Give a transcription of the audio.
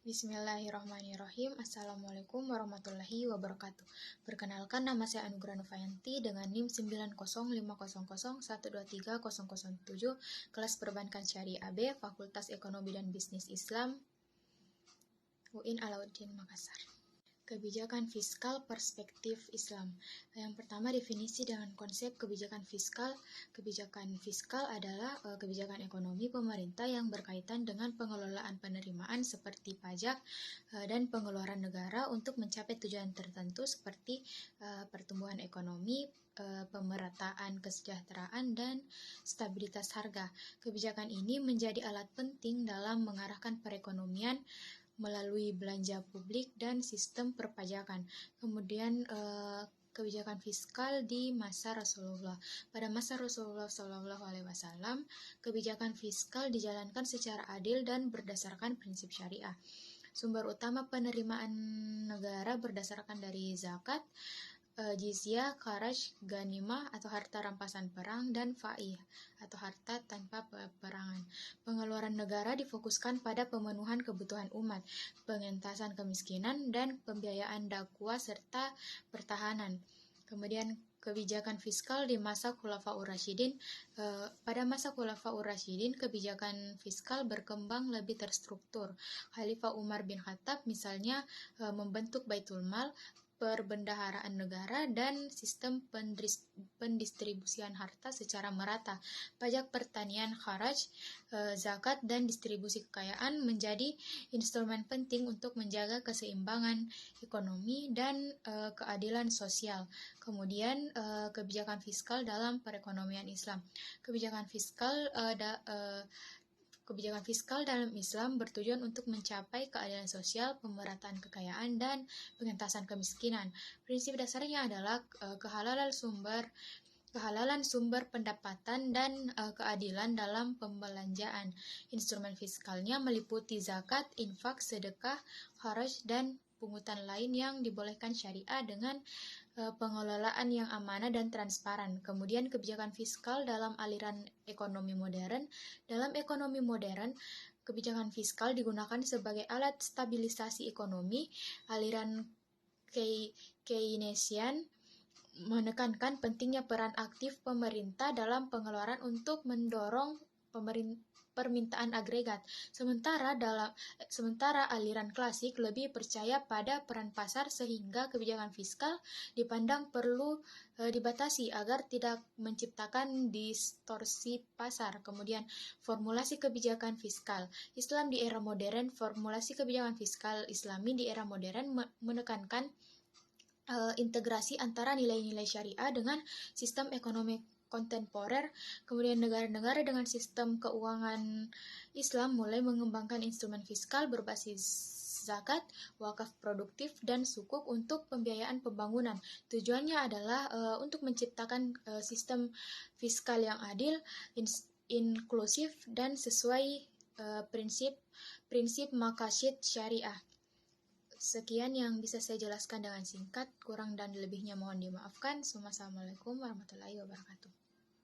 Bismillahirrahmanirrahim. Assalamualaikum warahmatullahi wabarakatuh. Perkenalkan, nama saya Anugrah Novayanti dengan NIM 90500123007, kelas Perbankan Syariah AB, Fakultas Ekonomi dan Bisnis Islam, UIN Alauddin Makassar. Kebijakan fiskal perspektif Islam. Yang pertama, definisi dengan konsep kebijakan fiskal. Kebijakan fiskal adalah kebijakan ekonomi pemerintah yang berkaitan dengan pengelolaan penerimaan seperti pajak dan pengeluaran negara untuk mencapai tujuan tertentu seperti pertumbuhan ekonomi, pemerataan kesejahteraan, dan stabilitas harga. Kebijakan ini menjadi alat penting dalam mengarahkan perekonomian melalui belanja publik dan sistem perpajakan. Kemudian kebijakan fiskal di masa Rasulullah. Pada masa Rasulullah SAW, kebijakan fiskal dijalankan secara adil dan berdasarkan prinsip syariah. Sumber utama penerimaan negara berdasarkan dari zakat, jizyah, kharaj, ghanimah atau harta rampasan perang, dan fa'ih atau harta tanpa peperangan. Pengeluaran negara difokuskan pada pemenuhan kebutuhan umat, pengentasan kemiskinan, dan pembiayaan dakwah serta pertahanan. Kemudian kebijakan fiskal di masa Khulafaur Rasyidin. Pada masa Khulafaur Rasyidin, kebijakan fiskal berkembang lebih terstruktur. Khalifah Umar bin Khattab misalnya membentuk Baitul Mal, perbendaharaan negara, dan sistem pendistribusian harta secara merata. Pajak pertanian, kharaj, zakat, dan distribusi kekayaan menjadi instrumen penting untuk menjaga keseimbangan ekonomi dan keadilan sosial. Kemudian kebijakan fiskal dalam perekonomian Islam. Kebijakan fiskal dalam Islam bertujuan untuk mencapai keadilan sosial, pemerataan kekayaan, dan pengentasan kemiskinan. Prinsip dasarnya adalah kehalalan sumber pendapatan dan keadilan dalam pembelanjaan. Instrumen fiskalnya meliputi zakat, infak, sedekah, kharaj, dan pungutan lain yang dibolehkan syariah dengan pengelolaan yang amanah dan transparan. Kemudian kebijakan fiskal dalam aliran ekonomi modern. Dalam ekonomi modern, kebijakan fiskal digunakan sebagai alat stabilisasi ekonomi. Aliran Keynesian menekankan pentingnya peran aktif pemerintah dalam pengeluaran untuk mendorong permintaan agregat. Sementara aliran klasik lebih percaya pada peran pasar, sehingga kebijakan fiskal dipandang perlu dibatasi agar tidak menciptakan distorsi pasar. Kemudian formulasi kebijakan fiskal Islam di era modern. Formulasi kebijakan fiskal Islami di era modern menekankan integrasi antara nilai-nilai syariah dengan sistem ekonomi kontemporer. Kemudian negara-negara dengan sistem keuangan Islam mulai mengembangkan instrumen fiskal berbasis zakat, wakaf produktif, dan sukuk untuk pembiayaan pembangunan. Tujuannya adalah untuk menciptakan sistem fiskal yang adil, inklusif, dan sesuai prinsip maqasid syariah. Sekian yang bisa saya jelaskan dengan singkat, kurang dan lebihnya mohon dimaafkan. Assalamualaikum warahmatullahi wabarakatuh.